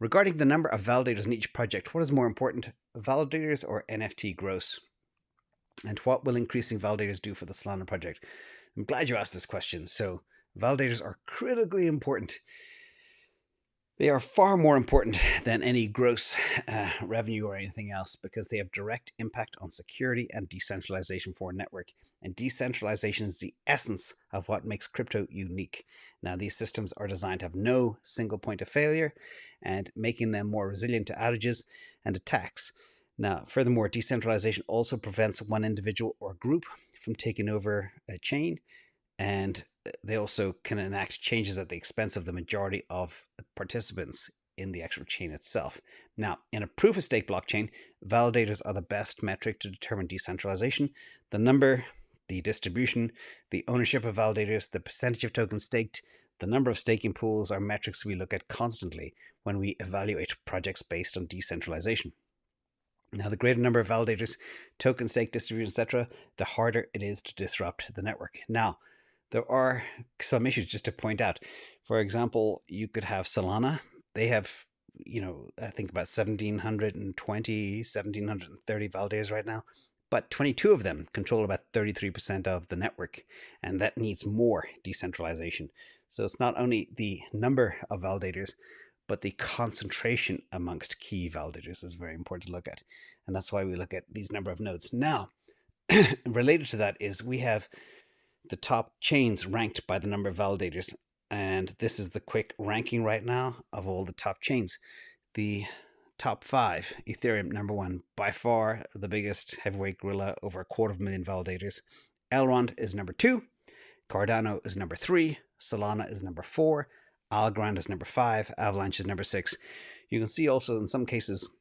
Regarding the number of validators in each project, what is more important, validators or NFT Gross? And what will increasing validators do for the Solana project? I'm glad you asked this question. So validators are critically important. They are far more important than any gross revenue or anything else because they have direct impact on security and decentralization for a network. And decentralization is the essence of what makes crypto unique. Now, these systems are designed to have no single point of failure and making them more resilient to outages and attacks. Now, furthermore, decentralization also prevents one individual or group from taking over a chain, and they also can enact changes at the expense of the majority of participants in the actual chain itself. Now, in a proof of stake blockchain, validators are the best metric to determine decentralization. The number, the distribution, the ownership of validators, the percentage of tokens staked, the number of staking pools are metrics we look at constantly when we evaluate projects based on decentralization. Now, the greater number of validators, token stake distribution, etc., the harder it is to disrupt the network. Now, there are some issues just to point out. For example, you could have Solana. They have, I think about 1,720, 1,730 validators right now, but 22 of them control about 33% of the network, and that needs more decentralization. So it's not only the number of validators, but the concentration amongst key validators is very important to look at. And that's why we look at these number of nodes. Now, related to that is we have the top chains ranked by the number of validators. And this is the quick ranking right now of all the top chains. The top 5, Ethereum number 1, by far the biggest heavyweight gorilla, over 250,000 validators. Elrond is number 2. Cardano is number 3. Solana is number 4. Algorand is number 5. Avalanche is number 6. You can see also in some cases,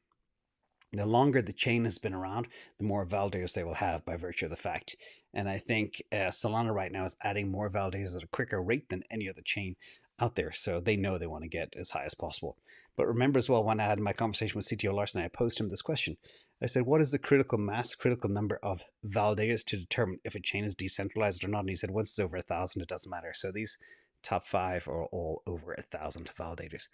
the longer the chain has been around, the more validators they will have by virtue of the fact. And I think Solana right now is adding more validators at a quicker rate than any other chain out there. So they know they want to get as high as possible. But remember as well, when I had my conversation with CTO Larson, I posed him this question. I said, what is the critical mass, critical number of validators to determine if a chain is decentralized or not? And he said, once it's over 1,000, it doesn't matter. So these top 5 are all over 1,000 validators.